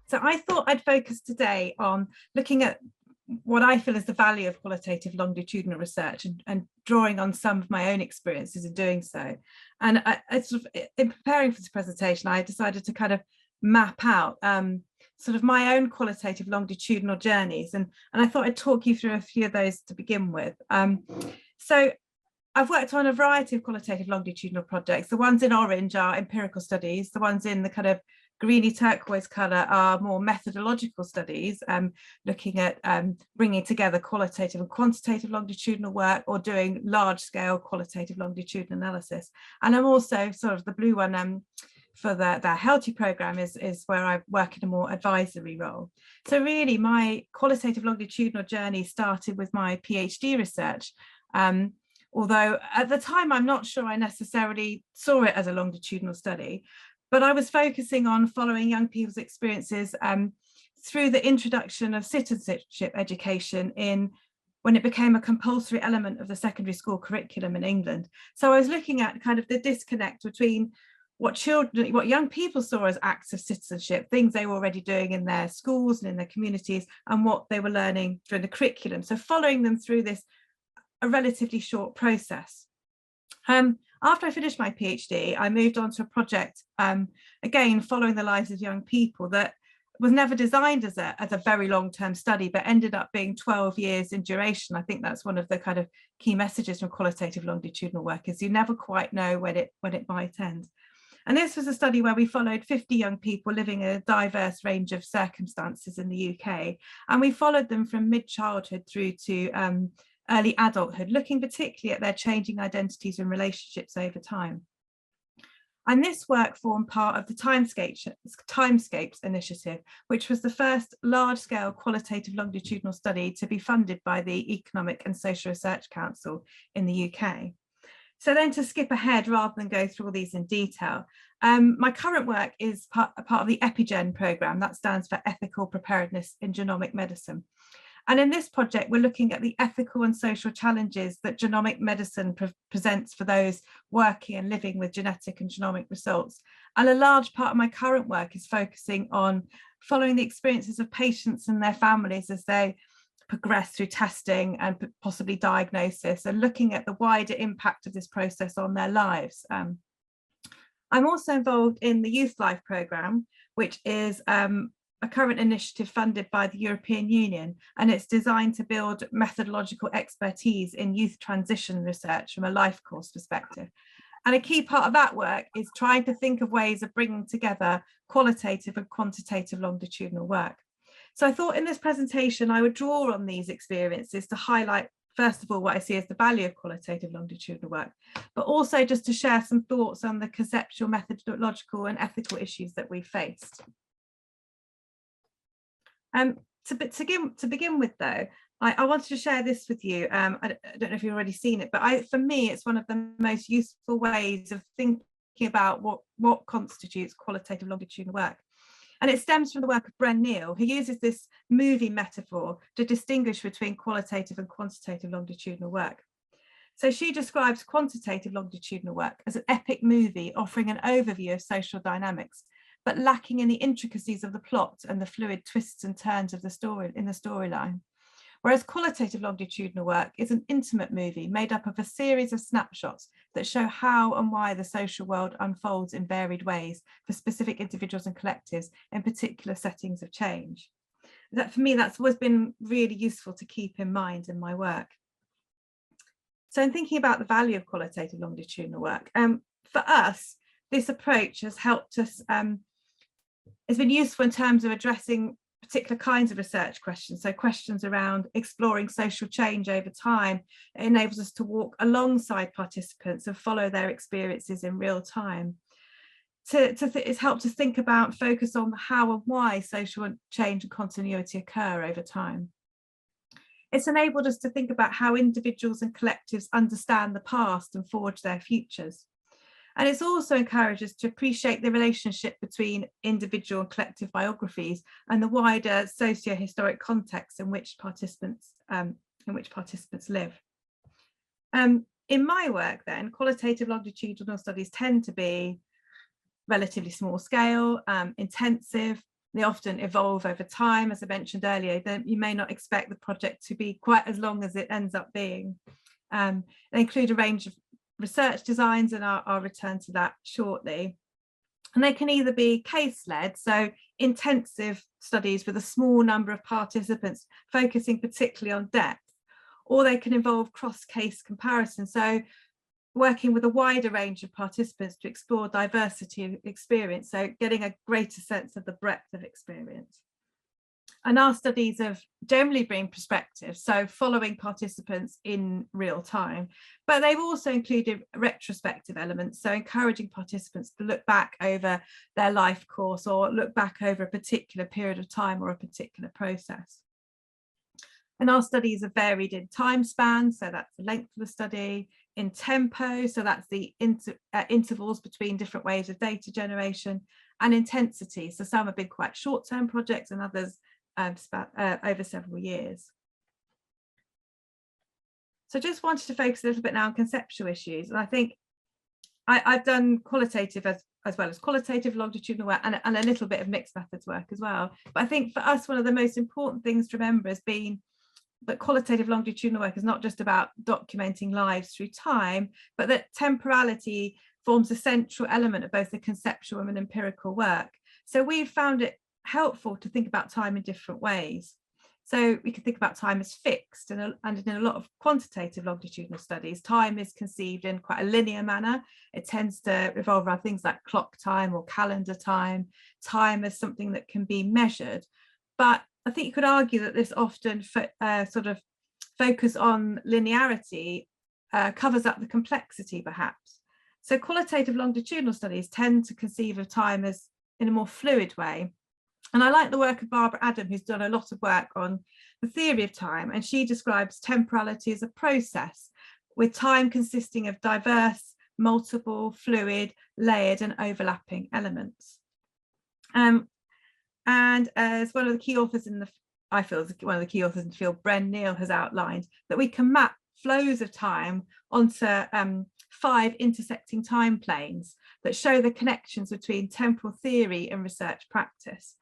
So I thought I'd focus today on looking at what I feel is the value of qualitative longitudinal research and drawing on some of my own experiences in doing so. And I sort of, in preparing for this presentation, I decided to kind of map out sort of my own qualitative longitudinal journeys. And I thought I'd talk you through a few of those to begin with. So I've worked on a variety of qualitative longitudinal projects. The ones in orange are empirical studies. The ones in the kind of greeny turquoise colour are more methodological studies, looking at bringing together qualitative and quantitative longitudinal work or doing large scale qualitative longitudinal analysis. And I'm also sort of the blue one for the HELTI programme is where I work in a more advisory role. So really my qualitative longitudinal journey started with my PhD research. Although at the time, I'm not sure I necessarily saw it as a longitudinal study, but I was focusing on following young people's experiences through the introduction of citizenship education when it became a compulsory element of the secondary school curriculum in England. So I was looking at kind of the disconnect between what young people saw as acts of citizenship, things they were already doing in their schools and in their communities, and what they were learning through the curriculum. So following them through a relatively short process. After I finished my PhD, I moved on to a project, again, following the lives of young people that was never designed as a very long-term study, but ended up being 12 years in duration. I think that's one of the kind of key messages from qualitative longitudinal work, is you never quite know when it might end. And this was a study where we followed 50 young people living in a diverse range of circumstances in the UK. And we followed them from mid-childhood through to early adulthood, looking particularly at their changing identities and relationships over time. And this work formed part of the Timescapes initiative, which was the first large-scale qualitative longitudinal study to be funded by the Economic and Social Research Council in the UK. So then, to skip ahead rather than go through all these in detail, my current work is part of the EpiGen programme. That stands for Ethical Preparedness in Genomic Medicine. And in this project, we're looking at the ethical and social challenges that genomic medicine presents for those working and living with genetic and genomic results. And a large part of my current work is focusing on following the experiences of patients and their families as they progress through testing and possibly diagnosis, and looking at the wider impact of this process on their lives. I'm also involved in the Youth Life programme, which is a current initiative funded by the European Union, and it's designed to build methodological expertise in youth transition research from a life course perspective. And a key part of that work is trying to think of ways of bringing together qualitative and quantitative longitudinal work. So I thought in this presentation, I would draw on these experiences to highlight, first of all, what I see as the value of qualitative longitudinal work, but also just to share some thoughts on the conceptual, methodological and ethical issues that we faced. To begin with, though, I wanted to share this with you. I don't know if you've already seen it, but for me, it's one of the most useful ways of thinking about what constitutes qualitative longitudinal work. And it stems from the work of Bren Neal, who uses this movie metaphor to distinguish between qualitative and quantitative longitudinal work. So she describes quantitative longitudinal work as an epic movie offering an overview of social dynamics, but lacking in the intricacies of the plot and the fluid twists and turns of the storyline. Whereas qualitative longitudinal work is an intimate movie made up of a series of snapshots that show how and why the social world unfolds in varied ways for specific individuals and collectives in particular settings of change. For me, that's always been really useful to keep in mind in my work. So in thinking about the value of qualitative longitudinal work, for us, this approach has helped us, it's been useful in terms of addressing particular kinds of research questions. So questions around exploring social change over time. It enables us to walk alongside participants and follow their experiences in real time. It's helped to think about, focus on how and why social change and continuity occur over time. It's enabled us to think about how individuals and collectives understand the past and forge their futures. And it's also encouraged us to appreciate the relationship between individual and collective biographies and the wider socio-historic context in which participants live. In my work then, qualitative longitudinal studies tend to be relatively small scale, intensive. They often evolve over time. As I mentioned earlier, then you may not expect the project to be quite as long as it ends up being. They include a range of research designs, and I'll return to that shortly. And they can either be case-led, so intensive studies with a small number of participants focusing particularly on depth, or they can involve cross-case comparison, so working with a wider range of participants to explore diversity of experience, so getting a greater sense of the breadth of experience. And our studies have generally been prospective, so following participants in real time, but they've also included retrospective elements, so encouraging participants to look back over their life course or look back over a particular period of time or a particular process. And our studies are varied in time span, so that's the length of the study, in tempo, so that's the intervals between different waves of data generation, and intensity, so some have been quite short-term projects and others over several years. So just wanted to focus a little bit now on conceptual issues, and I think I've done qualitative as well as qualitative longitudinal work and a little bit of mixed methods work as well. But I think for us, one of the most important things to remember has been that qualitative longitudinal work is not just about documenting lives through time, but that temporality forms a central element of both the conceptual and empirical work. So we've found it helpful to think about time in different ways. So we can think about time as fixed, and in a lot of quantitative longitudinal studies, time is conceived in quite a linear manner. It tends to revolve around things like clock time or calendar time. Time as something that can be measured. But I think you could argue that this often sort of focus on linearity covers up the complexity, perhaps. So qualitative longitudinal studies tend to conceive of time as in a more fluid way. And I like the work of Barbara Adam, who's done a lot of work on the theory of time, and she describes temporality as a process, with time consisting of diverse, multiple, fluid, layered and overlapping elements. And as one of the key authors in the, I feel as one of the key authors in the field, Bren Neal, has outlined, that we can map flows of time onto 5 intersecting time planes that show the connections between temporal theory and research practice.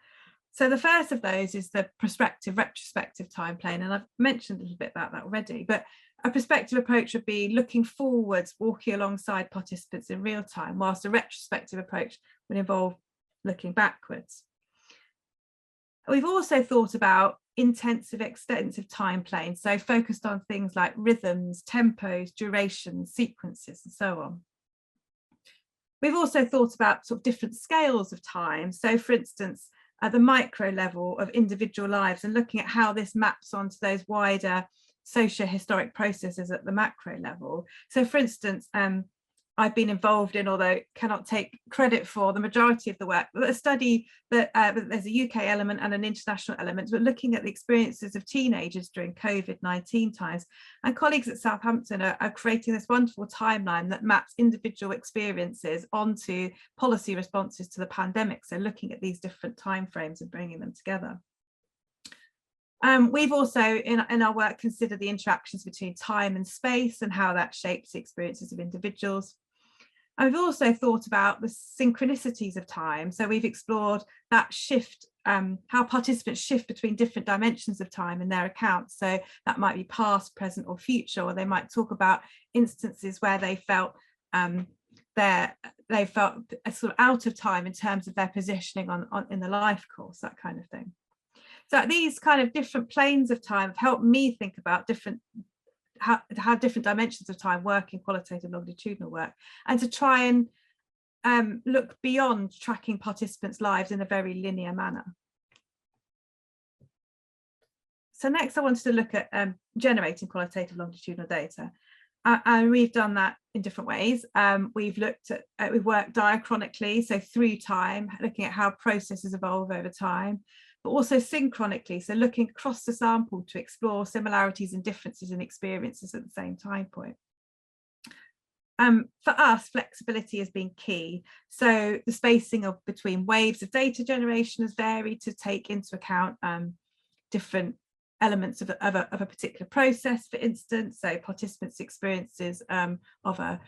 So the first of those is the prospective retrospective time plane, and I've mentioned a little bit about that already, but a prospective approach would be looking forwards, walking alongside participants in real time, whilst a retrospective approach would involve looking backwards. We've also thought about intensive, extensive time planes, so focused on things like rhythms, tempos, durations, sequences, and so on. We've also thought about sort of different scales of time. So for instance, at the micro level of individual lives, and looking at how this maps onto those wider socio-historic processes at the macro level. So for instance, I've been involved in, although cannot take credit for the majority of the work, but a study that there's a UK element and an international element, but looking at the experiences of teenagers during COVID-19 times. And colleagues at Southampton are creating this wonderful timeline that maps individual experiences onto policy responses to the pandemic. So looking at these different timeframes and bringing them together. We've also, in our work, considered the interactions between time and space and how that shapes the experiences of individuals. And we've also thought about the synchronicities of time. So we've explored that shift, how participants shift between different dimensions of time in their accounts. So that might be past, present or future, or they might talk about instances where they felt sort of out of time in terms of their positioning in the life course, that kind of thing. So these kind of different planes of time have helped me think about how different dimensions of time work in qualitative longitudinal work, and to try and look beyond tracking participants' lives in a very linear manner. So next I wanted to look at generating qualitative longitudinal data. And we've done that in different ways. We've looked at, we've worked diachronically, so through time, looking at how processes evolve over time, but also synchronically, so looking across the sample to explore similarities and differences in experiences at the same time point. For us, flexibility has been key. So the spacing between waves of data generation has varied to take into account different elements of a particular process, for instance, so participants' experiences of a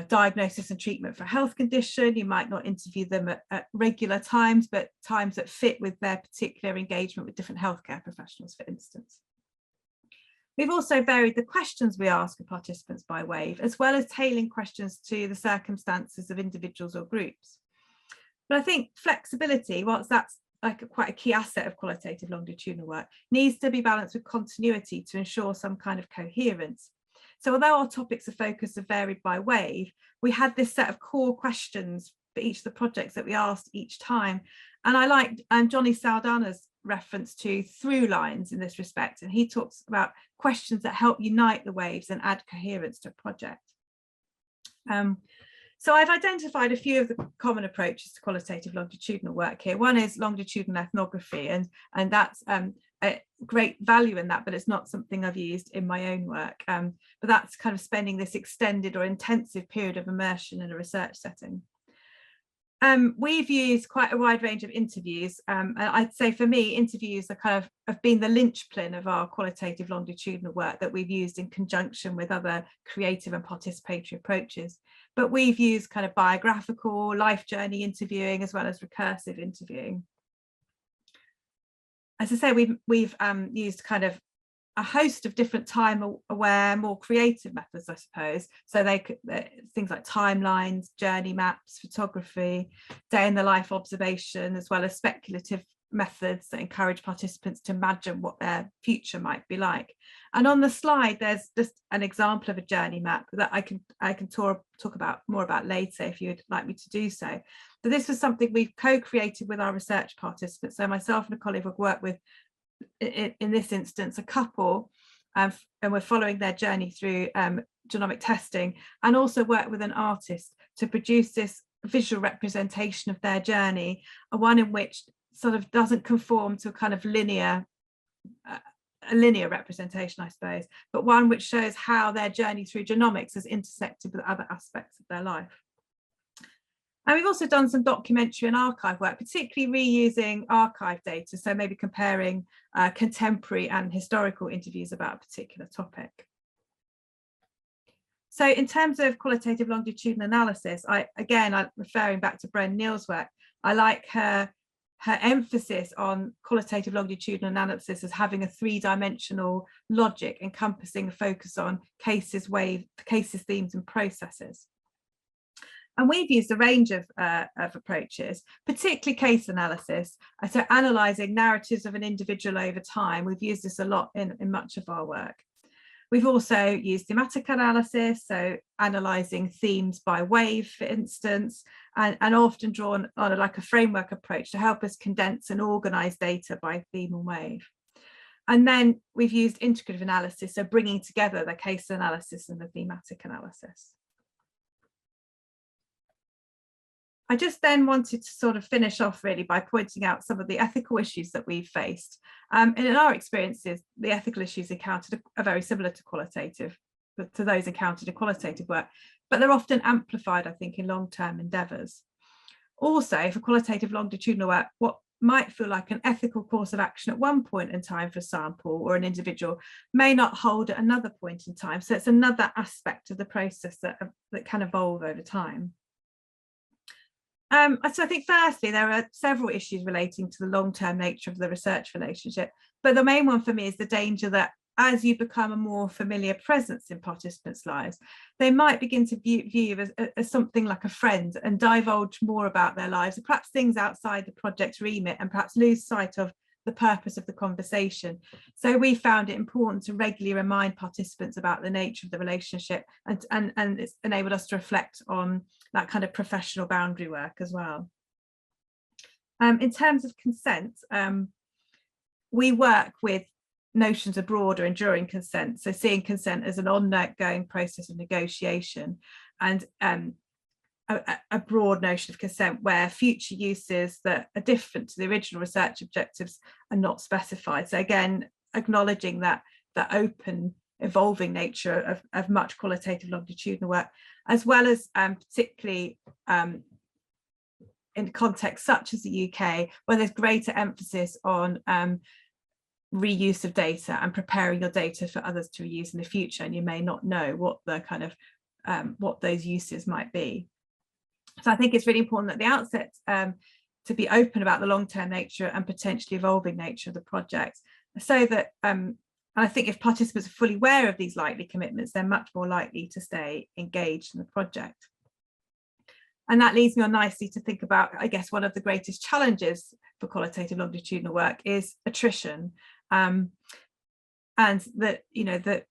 diagnosis and treatment for a health condition. You might not interview them at regular times, but times that fit with their particular engagement with different healthcare professionals, for instance. We've also varied the questions we ask of participants by wave, as well as tailoring questions to the circumstances of individuals or groups. But I think flexibility, whilst that's quite a key asset of qualitative longitudinal work, needs to be balanced with continuity to ensure some kind of coherence. So although our topics of focus are varied by wave, we had this set of core questions for each of the projects that we asked each time. And I liked Johnny Saldana's reference to through lines in this respect, and he talks about questions that help unite the waves and add coherence to a project. So I've identified a few of the common approaches to qualitative longitudinal work here. One is longitudinal ethnography, and that's a great value in that, but it's not something I've used in my own work. But that's kind of spending this extended or intensive period of immersion in a research setting. We've used quite a wide range of interviews. And I'd say for me, interviews are kind of have been the linchpin of our qualitative longitudinal work that we've used in conjunction with other creative and participatory approaches. But we've used kind of biographical, life journey interviewing, as well as recursive interviewing. As I say, we've used kind of a host of different time-aware, more creative methods, I suppose. So things like timelines, journey maps, photography, day-in-the-life observation, as well as speculative methods that encourage participants to imagine what their future might be like. And on the slide, there's just an example of a journey map that I can talk about more about later if you'd like me to do so. But this was something we've co-created with our research participants. So myself and a colleague have worked with, in this instance, a couple, and we're following their journey through genomic testing, and also work with an artist to produce this visual representation of their journey, one in which sort of doesn't conform to a kind of linear representation, I suppose, but one which shows how their journey through genomics has intersected with other aspects of their life. And we've also done some documentary and archive work, particularly reusing archive data, so maybe comparing contemporary and historical interviews about a particular topic. So in terms of qualitative longitudinal analysis, I'm referring back to Bren Neal's work. I like her emphasis on qualitative longitudinal analysis as having a three-dimensional logic encompassing a focus on cases, themes, and processes. And we've used a range of approaches, particularly case analysis, so analysing narratives of an individual over time. We've used this a lot in much of our work. We've also used thematic analysis, so analysing themes by wave, for instance, and often drawn on a framework approach to help us condense and organise data by theme and wave. And then we've used integrative analysis, so bringing together the case analysis and the thematic analysis. I just then wanted to sort of finish off really by pointing out some of the ethical issues that we've faced. And in our experiences, the ethical issues encountered are very similar to those encountered in qualitative work, but they're often amplified, I think, in long-term endeavours. Also, for qualitative longitudinal work, what might feel like an ethical course of action at one point in time for a sample or an individual may not hold at another point in time. So it's another aspect of the process that can evolve over time. So I think firstly, there are several issues relating to the long-term nature of the research relationship, but the main one for me is the danger that as you become a more familiar presence in participants' lives, they might begin to view you as something like a friend and divulge more about their lives, and perhaps things outside the project's remit, and perhaps lose sight of the purpose of the conversation. So we found it important to regularly remind participants about the nature of the relationship, and it's enabled us to reflect on that kind of professional boundary work as well. In terms of consent, we work with notions of broad or enduring consent. So seeing consent as an ongoing process of negotiation, and a broad notion of consent where future uses that are different to the original research objectives are not specified. So again, acknowledging that open, evolving nature of much qualitative longitudinal work, as well as particularly in contexts such as the UK, where there's greater emphasis on reuse of data and preparing your data for others to reuse in the future, and you may not know what the kind of what those uses might be. So I think it's really important at the outset to be open about the long-term nature and potentially evolving nature of the project, so that and I think if participants are fully aware of these likely commitments, they're much more likely to stay engaged in the project. And that leads me on nicely to think about, I guess, one of the greatest challenges for qualitative longitudinal work is attrition, and that, you know, the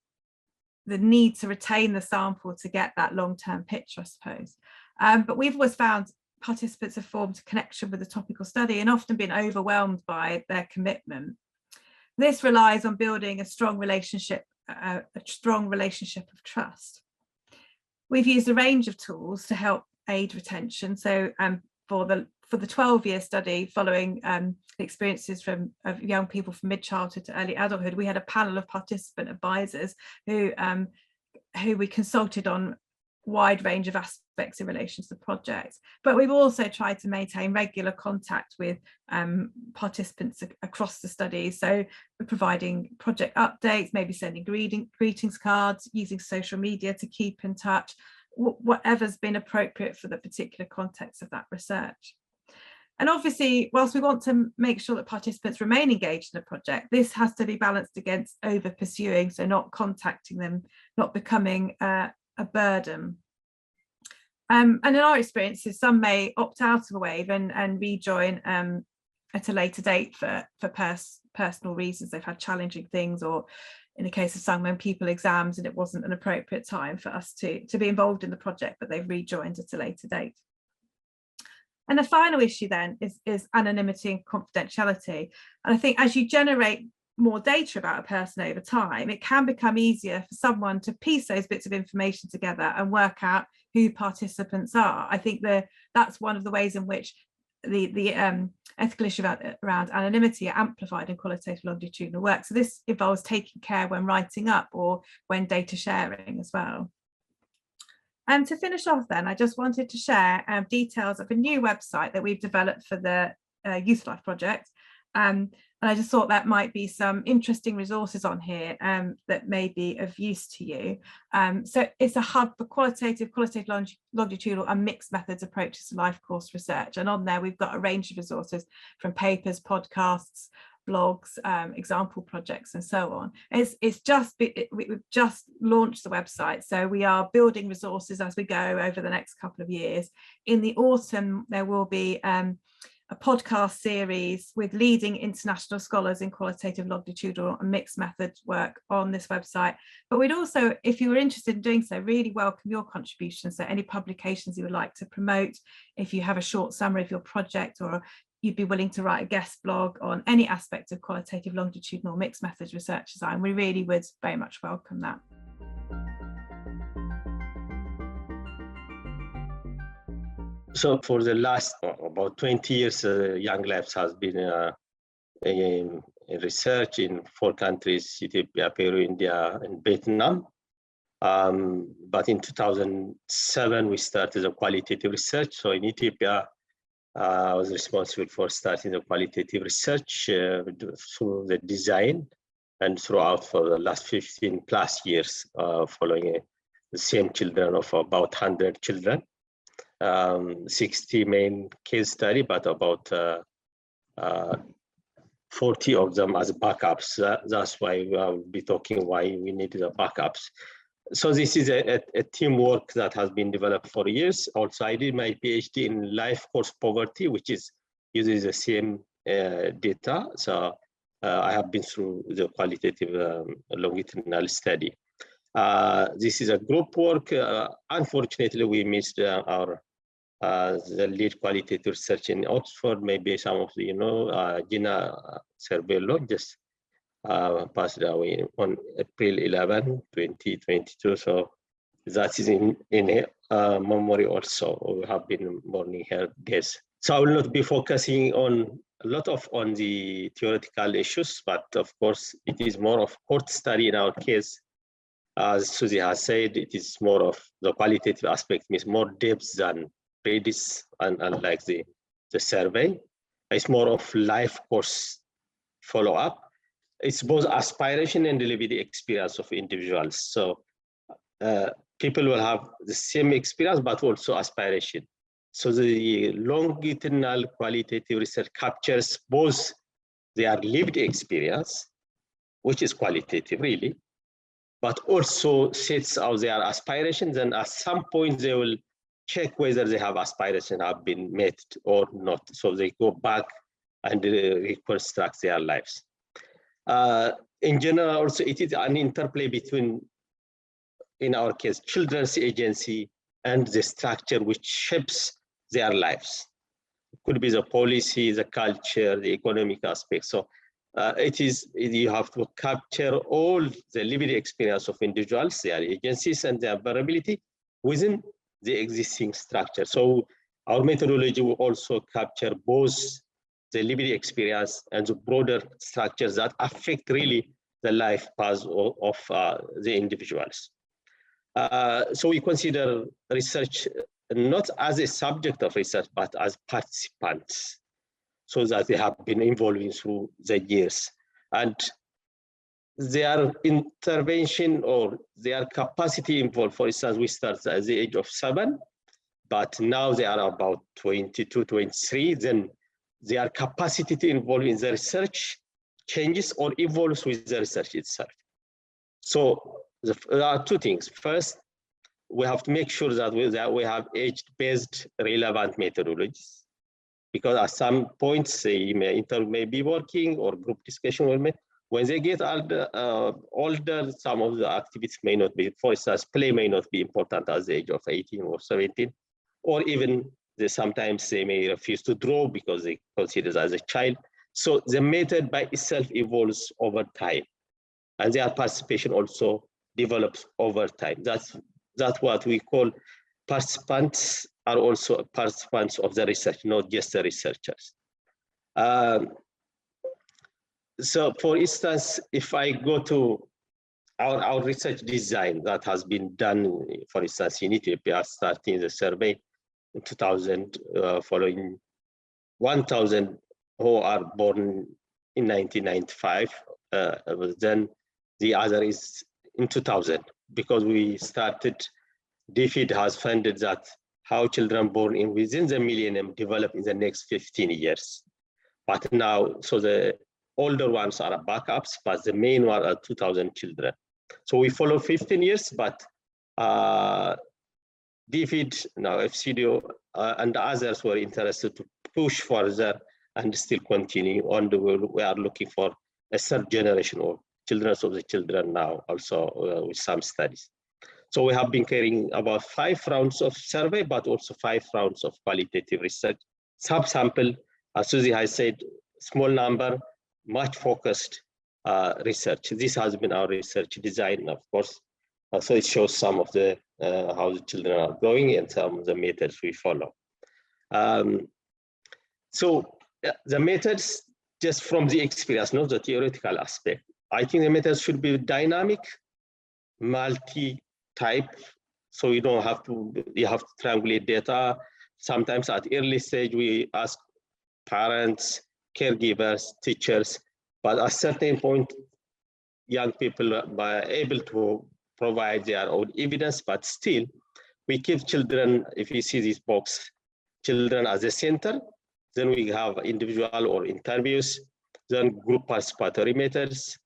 need to retain the sample to get that long-term picture, I suppose. But we've always found participants have formed a connection with the topical study and often been overwhelmed by their commitment. This relies on building a strong relationship of trust. We've used a range of tools to help aid retention. So for the 12-year study, following experiences of young people from mid-childhood to early adulthood, we had a panel of participant advisors who we consulted on wide range of aspects in relation to the project. But we've also tried to maintain regular contact with participants across the study. So we're providing project updates, maybe sending greetings cards, using social media to keep in touch, whatever's been appropriate for the particular context of that research. And obviously, whilst we want to make sure that participants remain engaged in the project, this has to be balanced against over pursuing, so not contacting them, not becoming a burden. And in our experiences, some may opt out of a wave and rejoin at a later date for personal reasons. They've had challenging things, or in the case of some, when people exams and it wasn't an appropriate time for us to be involved in the project, but they've rejoined at a later date. And the final issue then is anonymity and confidentiality. And I think as you generate more data about a person over time, it can become easier for someone to piece those bits of information together and work out who participants are. I think that's one of the ways in which the ethical issue around anonymity are amplified in qualitative longitudinal work. So this involves taking care when writing up or when data sharing as well. And to finish off then, I just wanted to share details of a new website that we've developed for the Youth Life project. And I just thought that might be some interesting resources on here that may be of use to you. So it's a hub for qualitative longitudinal and mixed methods approaches to life course research. And on there, we've got a range of resources from papers, podcasts, blogs, example projects, and so on. We've just launched the website, so we are building resources as we go over the next couple of years. In the autumn, there will be a podcast series with leading international scholars in qualitative longitudinal and mixed methods work on this website. But we'd also, if you were interested in doing so, really welcome your contributions. So any publications you would like to promote, if you have a short summary of your project, or you'd be willing to write a guest blog on any aspect of qualitative longitudinal mixed methods research design, we really would very much welcome that. So for the last about 20 years, Young Labs has been in research in 4 countries: Ethiopia, Peru, India, and Vietnam. But in 2007, we started the qualitative research. So in Ethiopia, I was responsible for starting the qualitative research through the design, and throughout for the last 15 plus years, following the same children of about 100 children. 60 main case study, but about 40 of them as backups. That's why we will be talking why we need the backups. So this is a teamwork that has been developed for years. Also, I did my PhD in life course poverty, which uses the same data. So I have been through the qualitative longitudinal study. This is a group work. Unfortunately, we missed the lead qualitative research in Oxford. Maybe some of you know Gina Cervello just passed away on April 11, 2022. So that is in memory also. We have been mourning her death. So I will not be focusing on a lot on the theoretical issues, but of course it is more of court study in our case. As Susie has said, it is more of the qualitative aspect, means more depth than predis, and unlike the survey. It's more of life course follow-up. It's both aspiration and lived experience of individuals. So people will have the same experience, but also aspiration. So the longitudinal qualitative research captures both their lived experience, which is qualitative really, but also sets out their aspirations, and at some point they will check whether they have aspirations have been met or not. So they go back and reconstruct their lives. In general, also it is an interplay between, in our case, children's agency and the structure which shapes their lives. It could be the policy, the culture, the economic aspect. So you have to capture all the lived experience of individuals, their agencies, and their vulnerability within the existing structure. So our methodology will also capture both the lived experience and the broader structures that affect really the life path of the individuals. So we consider research not as a subject of research, but as participants, so that they have been evolving through the years. And their intervention or their capacity involved, for instance, we start at the age of 7, but now they are about 22, 23, then their capacity to involve in the research changes or evolves with the research itself. So there are two things. First, we have to make sure that we have age-based relevant methodologies, because at some points, say, intern may be working or group discussion will make. When they get older, some of the activities may not be, for instance, play may not be important at the age of 18 or 17, or even sometimes they may refuse to draw because they consider it as a child. So the method by itself evolves over time, and their participation also develops over time. That's what we call participants are also participants of the research, not just the researchers. So for instance, if I go to our research design that has been done, for instance, in Ethiopia, starting the survey in 2000, following 1,000 who are born in 1995, then the other is in 2000, because we started, DFID has funded that how children born in within the millennium develop in the next 15 years. But now, so the older ones are backups, but the main one are 2,000 children. So we follow 15 years, but DFID, now FCDO, and others were interested to push further and still continue on. We are looking for a third generation of children of the children now, also with some studies. So we have been carrying about 5 rounds of survey, but also 5 rounds of qualitative research. Subsample, as Susie has said, small number, much focused research. This has been our research design, of course. So it shows some of the how the children are going and some of the methods we follow. So the methods, just from the experience, not the theoretical aspect. I think the methods should be dynamic, multi-type, so you don't have to, you have to triangulate data. Sometimes at early stage, we ask parents, caregivers, teachers, but at a certain point, young people are able to provide their own evidence, but still, we keep children, if you see this box, children as a center, then we have individual or interviews, then group participatory methods,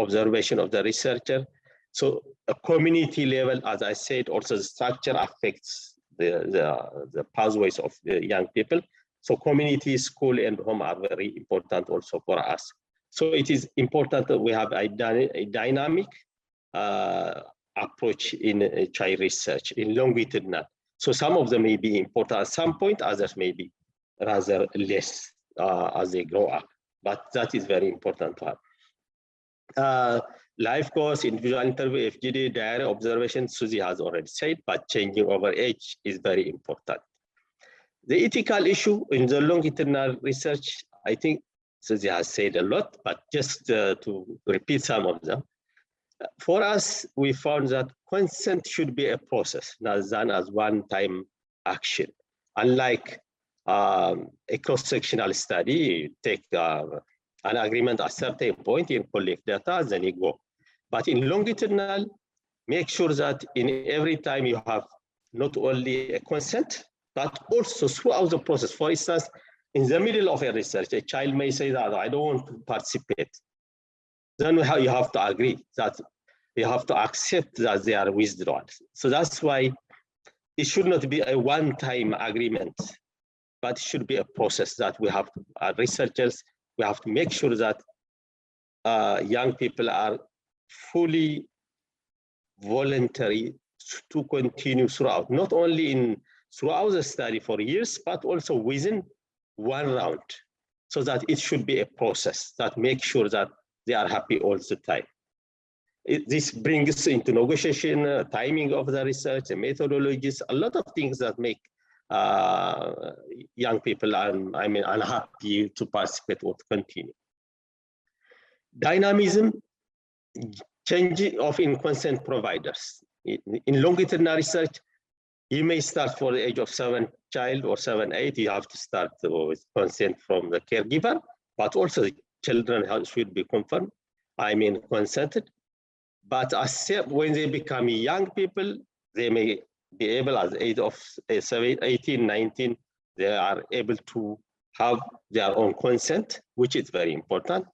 observation of the researcher. So a community level, as I said, also the structure affects the pathways of the young people. So community, school, and home are very important also for us. So it is important that we have a dynamic approach in child research, in longitudinal. So some of them may be important at some point, others may be rather less as they grow up. But that is very important to have. Life course, individual interview, FGD, diary, observation, Susie has already said, but changing over age is very important. The ethical issue in the longitudinal research, I think Susie has said a lot, but just to repeat some of them. For us, we found that consent should be a process, not done as one-time action. Unlike a cross-sectional study, you take an agreement at a certain point, you collect data, then you go. But in longitudinal, make sure that in every time you have not only a consent, but also throughout the process. For instance, in the middle of a research, a child may say that I don't want to participate. Then you have to agree that you have to accept that they are withdrawn. So that's why it should not be a one-time agreement, but it should be a process that we have to, researchers, we have to make sure that young people are fully voluntary to continue throughout, not only throughout the study for years, but also within one round, so that it should be a process that makes sure that they are happy all the time. This brings into negotiation, timing of the research, the methodologies, a lot of things that make young people, unhappy to participate or to continue. Dynamism, changing of consent providers. In longitudinal research, you may start for the age of 7 child or 7, 8, you have to start with consent from the caregiver, but also the children should be confirmed, consented. But when they become young people, they may be able, at the age of 18, 19, they are able to have their own consent, which is very important.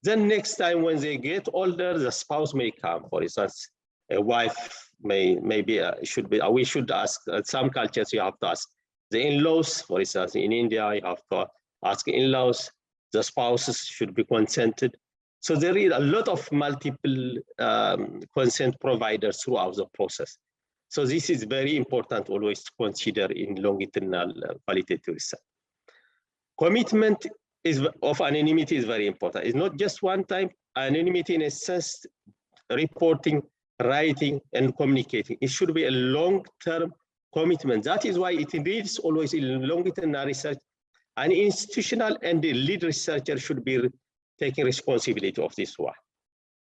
Then next time when they get older, the spouse may come. For instance, a wife we should ask, some cultures you have to ask the in-laws. For instance, in India, you have to ask in-laws, the spouses should be consented. So there is a lot of multiple consent providers throughout the process. So this is very important always to consider in longitudinal qualitative research. Commitment of anonymity is very important. It's not just one time. Anonymity in a sense, reporting, writing, and communicating. It should be a long-term commitment. That is why it needs always in longitudinal research, an institutional and the lead researcher should be taking responsibility of this one.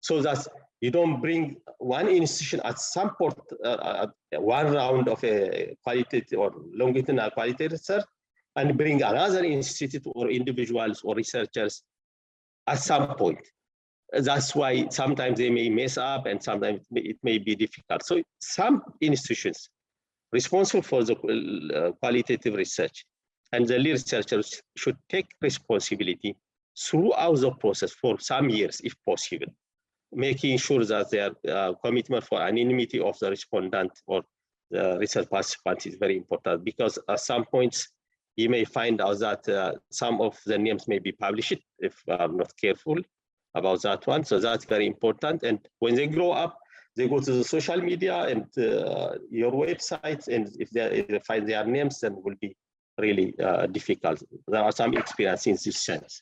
So that you don't bring one institution at some point, one round of a qualitative or longitudinal qualitative research, and bring another institute or individuals or researchers at some point. That's why sometimes they may mess up and sometimes it may be difficult. So some institutions responsible for the qualitative research and the lead researchers should take responsibility throughout the process for some years, if possible, making sure that their commitment for anonymity of the respondent or the research participant is very important, because at some points you may find out that some of the names may be published if I'm not careful about that one. So that's very important. And when they grow up, they go to the social media and your websites, and if they find their names, then it will be really difficult. There are some experiences in this sense.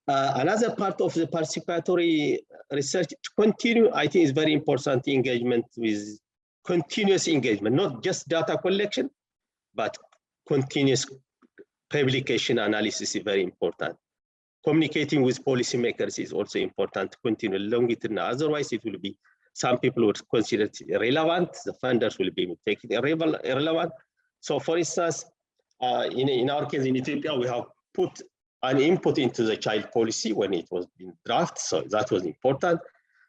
Another part of the participatory research to continue, I think, is very important engagement with continuous engagement, not just data collection, but continuous publication analysis is very important. Communicating with policymakers is also important to continue longitudinal. Otherwise, it will be, some people would consider it irrelevant. The funders will be taking irrelevant. So for instance, in our case in Ethiopia, we have put an input into the child policy when it was being drafted. So that was important.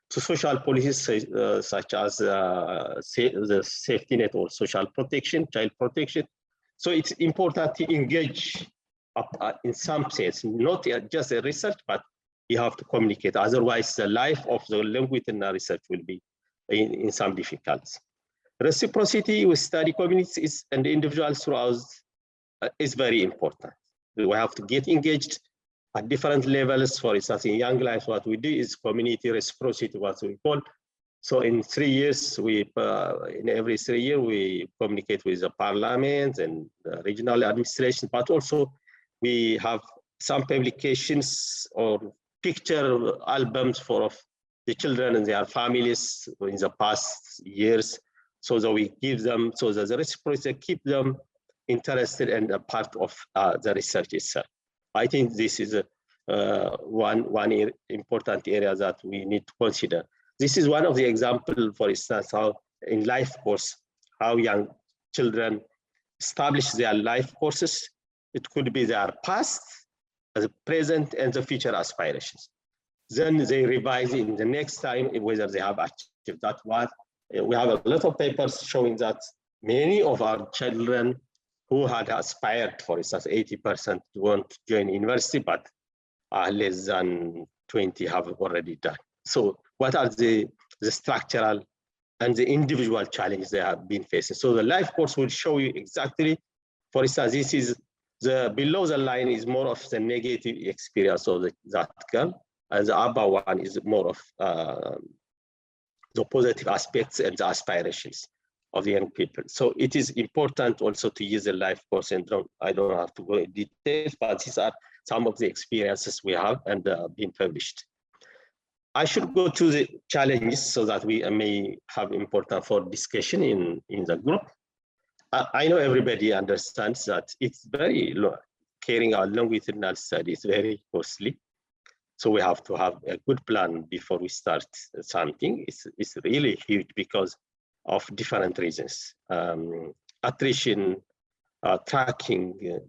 To social policies such as the safety net or social protection, child protection. So it's important to engage in some sense, not just a research, but you have to communicate. Otherwise, the life of the longitudinal research will be in some difficulties. Reciprocity with study communities and individuals throughout is very important. We have to get engaged at different levels. For instance, in Young Life, what we do is community reciprocity, what we call. So in 3 years, in every 3 years, we communicate with the parliament and the regional administration, but also we have some publications or picture albums for of the children and their families in the past years, so that we give them, so that the reciprocity keep them interested and a part of the research itself. I think this is one important area that we need to consider. This is one of the examples, for instance, how in life course, how young children establish their life courses. It could be their past, the present, and the future aspirations. Then they revise in the next time whether they have achieved that one. We have a lot of papers showing that many of our children who had aspired, for instance, 80% want to join university, but less than 20 have already done. So what are the structural and the individual challenges they have been facing? So the life course will show you exactly, for instance, this is the below the line is more of the negative experience of that girl, and the upper one is more of the positive aspects and the aspirations of the young people. So it is important also to use the life course, and I don't have to go in details, but these are some of the experiences we have and been published. I should go to the challenges so that we may have important for discussion in the group. I know everybody understands that it's very low. Carrying out longitudinal study is very costly. So we have to have a good plan before we start something. It's really huge because of different reasons. Attrition, tracking,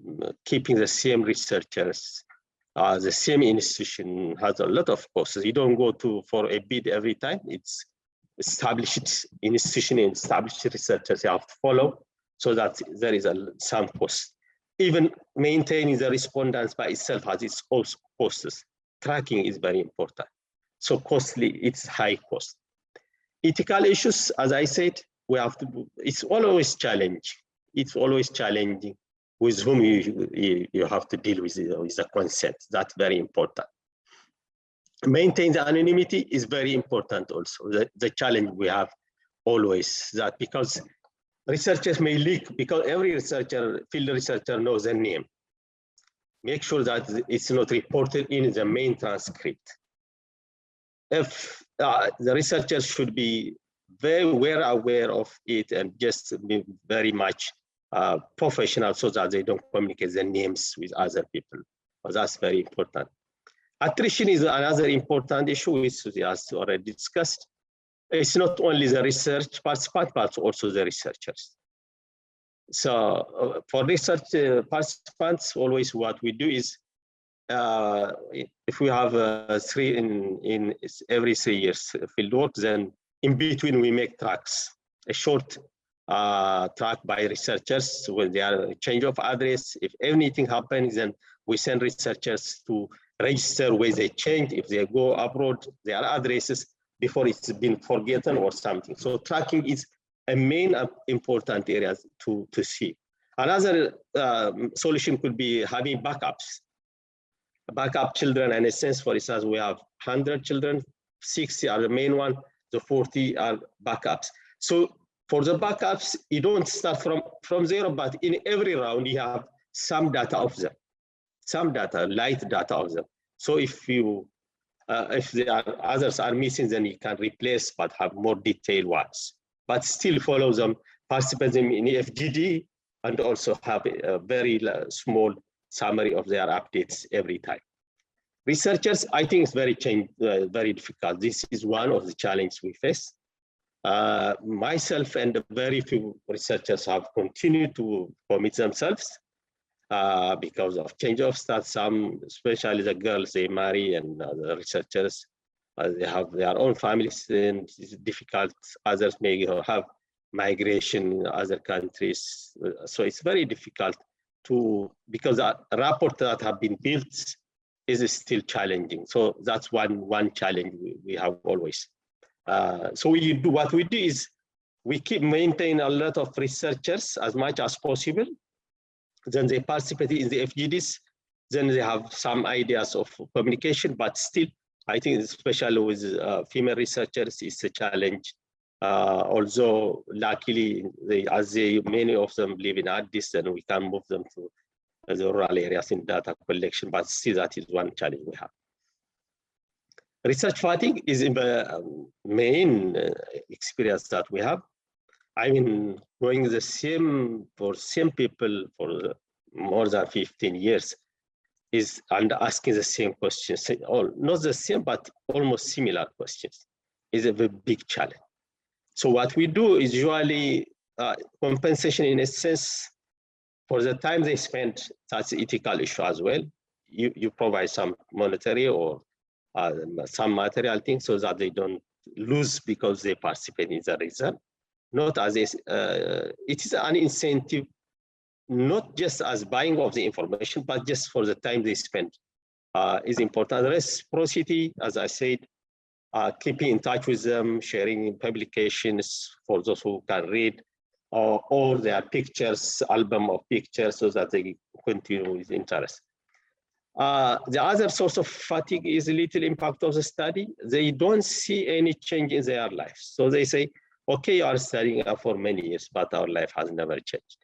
keeping the same researchers, the same institution has a lot of costs. You don't go for a bid every time. It's established institution and established researchers you have to follow, so that there is some cost. Even maintaining the respondents by itself has its own costs. Tracking is very important. So costly, it's high cost. Ethical issues, as I said, we have to, it's always challenging. It's always challenging with whom you have to deal with the consent. That's very important. Maintain the anonymity is very important also. The challenge we have always that, because researchers may leak, because every researcher, field researcher knows their name. Make sure that it's not reported in the main transcript. If the researchers should be very well aware of it and just be very much professional, so that they don't communicate their names with other people. But that's very important. Attrition is another important issue, which we have already discussed. It's not only the research participant, but also the researchers. So for research participants, always what we do is, if we have in every 3 years field work, then in between we make tracks, a short track by researchers when they are change of address. If anything happens, then we send researchers to register where they change, if they go abroad, their addresses before it's been forgotten or something. So tracking is a main important area to see. Another solution could be having backups. Backup children, in a sense, for instance, we have 100 children, 60 are the main one, the 40 are backups. So for the backups, you don't start from zero, but in every round, you have some data of them, some data, light data of them. So if there are others are missing, then you can replace, but have more detailed ones. But still follow them, participate in FGD, and also have a very small summary of their updates every time. Researchers, I think it's very difficult. This is one of the challenges we face. Myself and very few researchers have continued to commit themselves because of change of status. Some, especially the girls, they marry, and the researchers, they have their own families, and it's difficult. Others may have migration in other countries. So it's very difficult because a rapport that have been built is still challenging. So that's one challenge we have always. So what we do is we keep maintain a lot of researchers as much as possible. Then they participate in the FGDs. Then they have some ideas of communication, but still, I think especially with female researchers, it's a challenge. Although luckily, many of them live in Addis, and we can move them to the rural areas in data collection, but still that is one challenge we have. Research fatigue is the main experience that we have. I mean, doing the same for same people for more than 15 years and asking the same questions, not the same, but almost similar questions, is a very big challenge. So what we do is usually compensation in a sense for the time they spend. That's an ethical issue as well. You provide some monetary or some material things so that they don't lose because they participate in the result. Not as it is an incentive, not just as buying of the information, but just for the time they spend is important. Reciprocity, as I said, keeping in touch with them, sharing publications for those who can read, or their pictures, album of pictures, so that they continue with interest. The other source of fatigue is little impact of the study. They don't see any change in their lives. So they say, okay, you are studying for many years, but our life has never changed.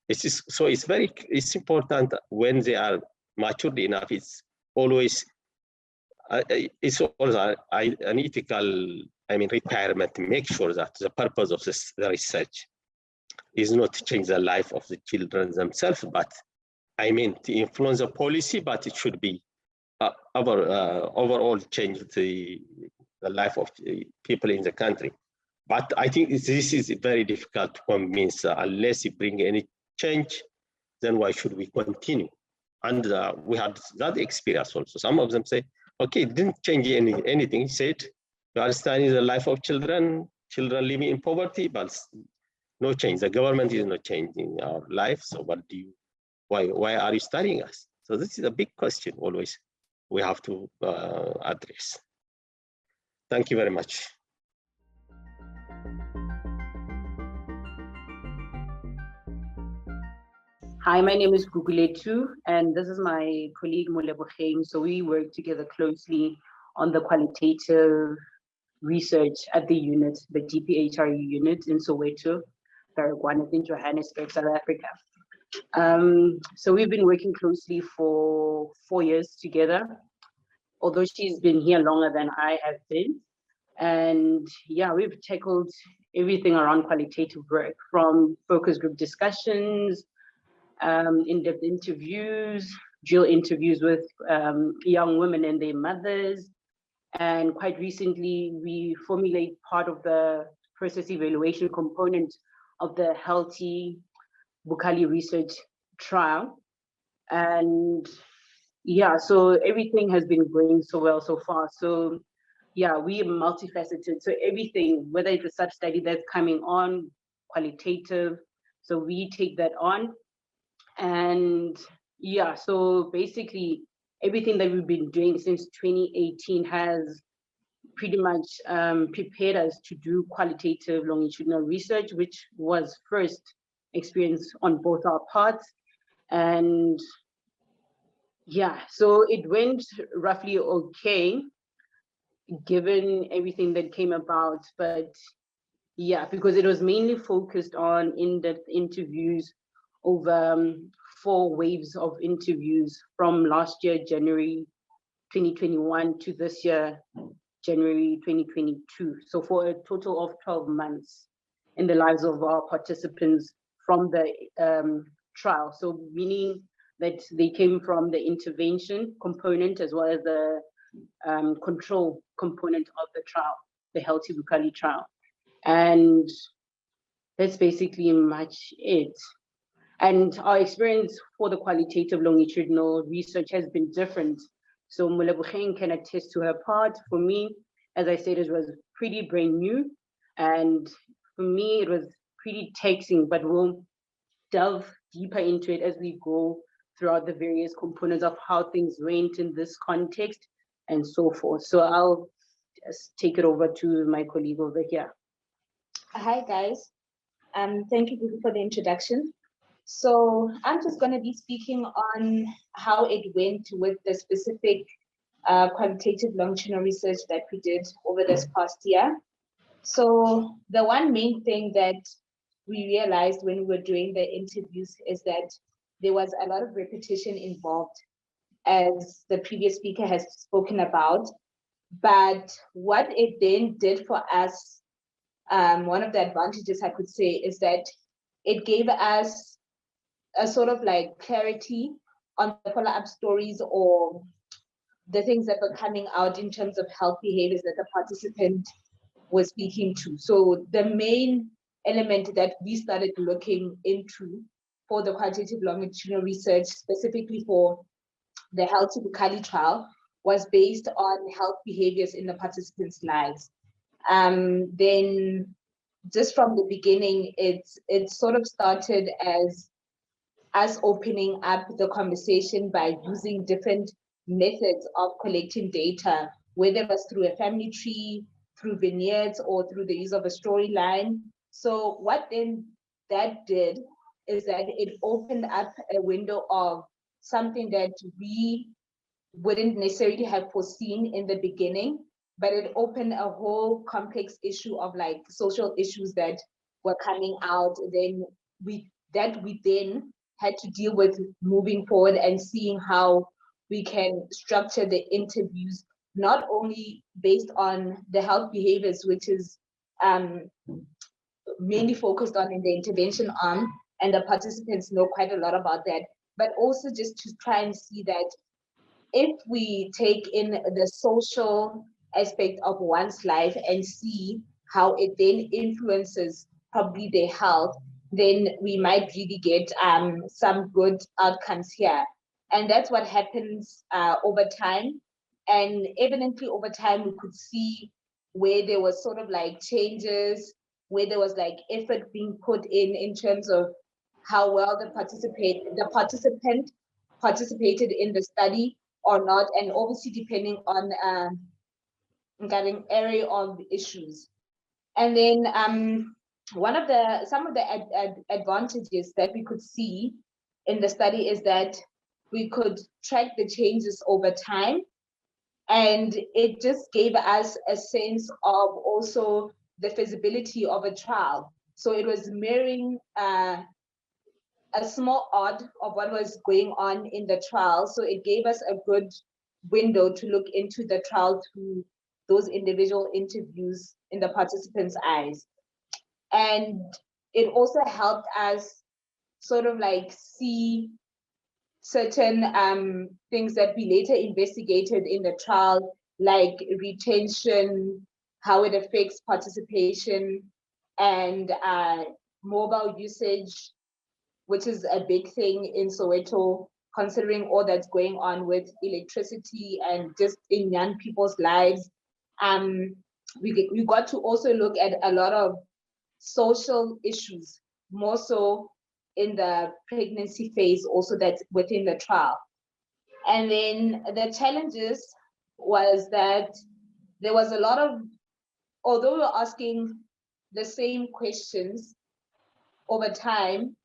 It's important when they are matured enough. It's always an ethical, requirement to make sure that the purpose of the research is not to change the life of the children themselves, but to influence the policy, but it should be overall change the life of the people in the country. But I think this is very difficult to convince unless you bring any change, then why should we continue? And we had that experience also. Some of them say, okay, it didn't change anything. He said, we are studying the life of children living in poverty, but no change. The government is not changing our life. So why are you studying us? So this is a big question always we have to address. Thank you very much. Hi, my name is Guguletu, and this is my colleague Moleboheng. So we work together closely on the qualitative research at the unit, the GPHRU unit in Soweto, Baragwanath in Johannesburg, South Africa. So we've been working closely for 4 years together, although she's been here longer than I have been. And yeah, we've tackled everything around qualitative work, from focus group discussions, in-depth interviews, drill interviews with young women and their mothers. And quite recently, we formulate part of the process evaluation component of the Healthy Bukali research trial. And yeah, so everything has been going so well so far. So yeah, we are multifaceted. So everything, whether it's a sub-study that's coming on, qualitative, so we take that on. And yeah, so basically everything that we've been doing since 2018 has pretty much prepared us to do qualitative longitudinal research, which was first experience on both our parts. And yeah, so it went roughly okay, given everything that came about. But yeah, because it was mainly focused on in-depth interviews over 4 waves of interviews from last year, January 2021, to this year, January 2022. So for a total of 12 months in the lives of our participants from the trial. So meaning that they came from the intervention component as well as the control component of the trial, the Healthy Bukali trial. And that's basically much it. And our experience for the qualitative longitudinal research has been different. So Moleboheng can attest to her part. For me, as I said, it was pretty brand new. And for me, it was pretty taxing, but we'll delve deeper into it as we go throughout the various components of how things went in this context and so forth. So I'll just take it over to my colleague over here. Hi, guys. Thank you for the introduction. So I'm just going to be speaking on how it went with the specific qualitative longitudinal research that we did over this past year. So the one main thing that we realized when we were doing the interviews is that there was a lot of repetition involved, as the previous speaker has spoken about. But what it then did for us, one of the advantages I could say is that it gave us a sort of like clarity on the follow-up stories or the things that were coming out in terms of health behaviors that the participant was speaking to. So the main element that we started looking into for the qualitative longitudinal research, specifically for the Healthy Bukhali trial, was based on health behaviors in the participants' lives. Then just from the beginning, it sort of started as us opening up the conversation by using different methods of collecting data, whether it was through a family tree, through vignettes, or through the use of a storyline. So what then that did is that it opened up a window of something that we wouldn't necessarily have foreseen in the beginning, but it opened a whole complex issue of like social issues that were coming out. Then we then had to deal with moving forward and seeing how we can structure the interviews, not only based on the health behaviors, which is mainly focused on in the intervention arm, and the participants know quite a lot about that, but also just to try and see that if we take in the social aspect of one's life and see how it then influences probably their health, then we might really get some good outcomes here. And that's what happens over time. And evidently over time, we could see where there was sort of like changes, where there was like effort being put in terms of how well the participant participated in the study or not, and obviously depending on an area of issues. And then some of the advantages that we could see in the study is that we could track the changes over time, and it just gave us a sense of also the feasibility of a trial. So it was mirroring a small odd of what was going on in the trial. So it gave us a good window to look into the trial through those individual interviews in the participants' eyes. And it also helped us sort of like see certain things that we later investigated in the trial, like retention, how it affects participation, and mobile usage, which is a big thing in Soweto, considering all that's going on with electricity and just in young people's lives. We got to also look at a lot of social issues, more so in the pregnancy phase, also that's within the trial. And then the challenges was that there was a lot of, although we were asking the same questions over time,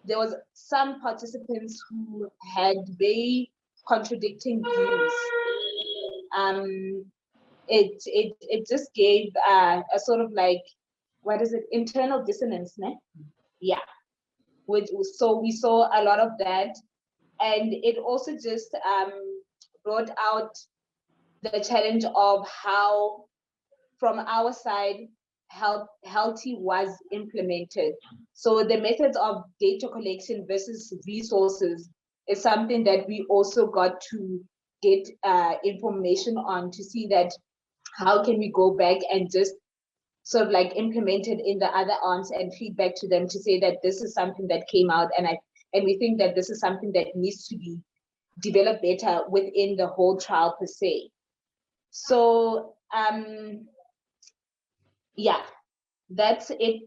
there was some participants who had very contradicting views. It just gave a sort of like, what is it, internal dissonance, ne? Yeah. So we saw a lot of that, and it also just brought out the challenge of how, from our side, healthy was implemented. So the methods of data collection versus resources is something that we also got to get information on, to see that how can we go back and just sort of like implement it in the other arms and feedback to them to say that this is something that came out, and we think that this is something that needs to be developed better within the whole trial per se. So yeah, that's it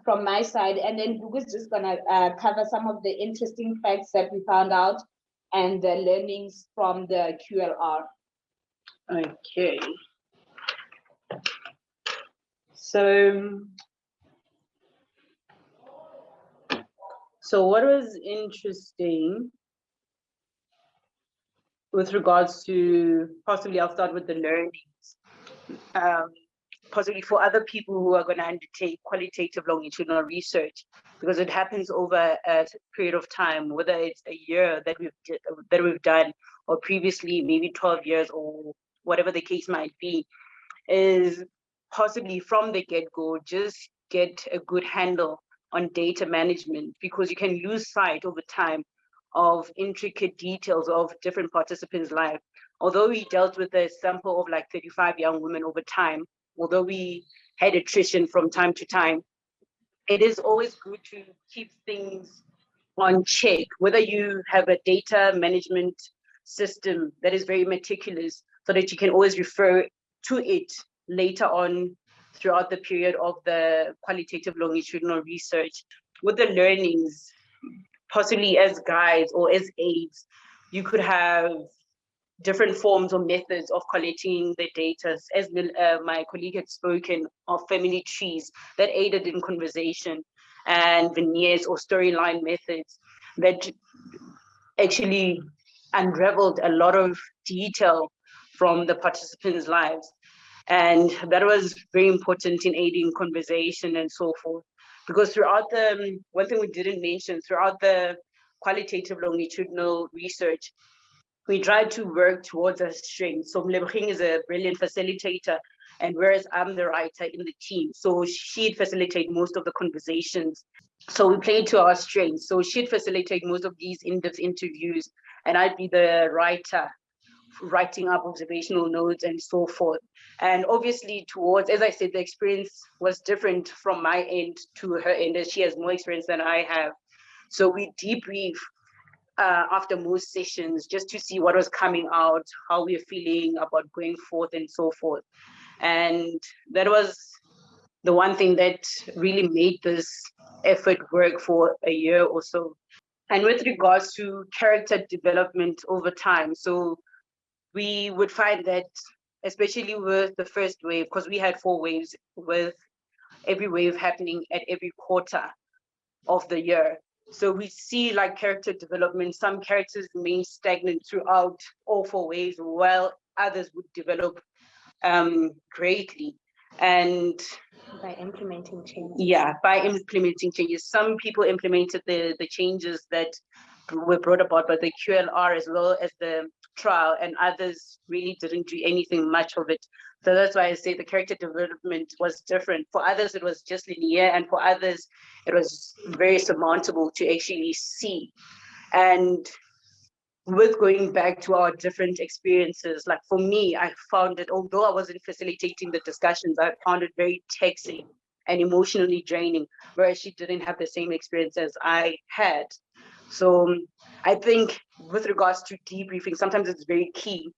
from my side. And then Gugu's just gonna cover some of the interesting facts that we found out and the learnings from the QLR. Okay. So what was interesting with regards to, possibly I'll start with the learnings, possibly for other people who are going to undertake qualitative longitudinal research, because it happens over a period of time, whether it's a year that we've done, or previously maybe 12 years or whatever the case might be, is possibly from the get-go, just get a good handle on data management, because you can lose sight over time of intricate details of different participants' life. Although we dealt with a sample of like 35 young women over time, although we had attrition from time to time, it is always good to keep things on check, whether you have a data management system that is very meticulous so that you can always refer to it later on throughout the period of the qualitative longitudinal research. With the learnings, possibly as guides or as aids, you could have different forms or methods of collecting the data, as my colleague had spoken of family trees that aided in conversation, and veneers or storyline methods that actually unraveled a lot of detail from the participants' lives. And that was very important in aiding conversation and so forth. Because throughout the, one thing we didn't mention, throughout the qualitative longitudinal research, we tried to work towards our strengths. So Mlebogeng is a brilliant facilitator, and whereas I'm the writer in the team, so she'd facilitate most of the conversations. So we played to our strengths. So she'd facilitate most of these in-depth interviews, and I'd be the writer, writing up observational notes and so forth. And obviously towards, as I said, the experience was different from my end to her end, as she has more experience than I have. So we debrief after most sessions just to see what was coming out, how we're feeling about going forth and so forth. And that was the one thing that really made this effort work for a year or so. And with regards to character development over time, so we would find that, especially with the first wave, because we had 4 waves, with every wave happening at every quarter of the year. So we see like character development, some characters remain stagnant throughout all 4 waves, while others would develop greatly. And by implementing changes. Yeah, by implementing changes. Some people implemented the changes that were brought about by the QLR as well as the trial, and others really didn't do anything much of it. So that's why I say the character development was different. For others, it was just linear, and for others, it was very surmountable to actually see. And with going back to our different experiences, like for me, I found it, although I wasn't facilitating the discussions, I found it very taxing and emotionally draining, whereas she didn't have the same experience as I had. So I think with regards to debriefing, sometimes it's very key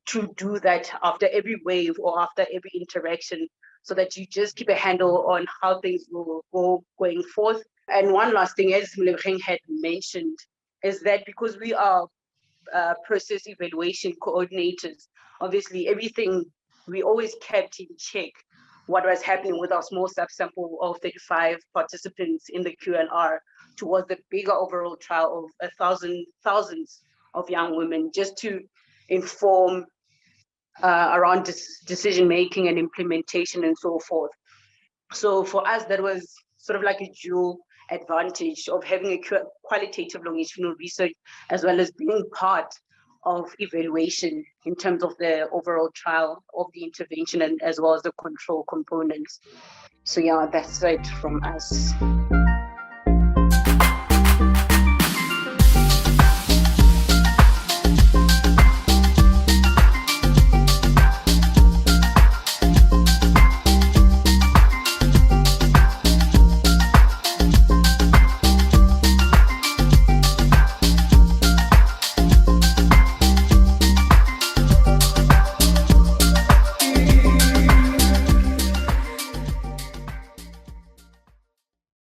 to do that after every wave or after every interaction, so that you just keep a handle on how things will go going forth. And one last thing, as Mlebogeng had mentioned, is that because we are process evaluation coordinators, obviously everything we always kept in check what was happening with our small subsample of 35 participants in the QLR towards the bigger overall trial of thousands of young women, just to inform around decision making and implementation and so forth. So for us, that was sort of like a dual advantage of having a qualitative longitudinal research, as well as being part of evaluation in terms of the overall trial of the intervention, and as well as the control components. So yeah, that's it from us.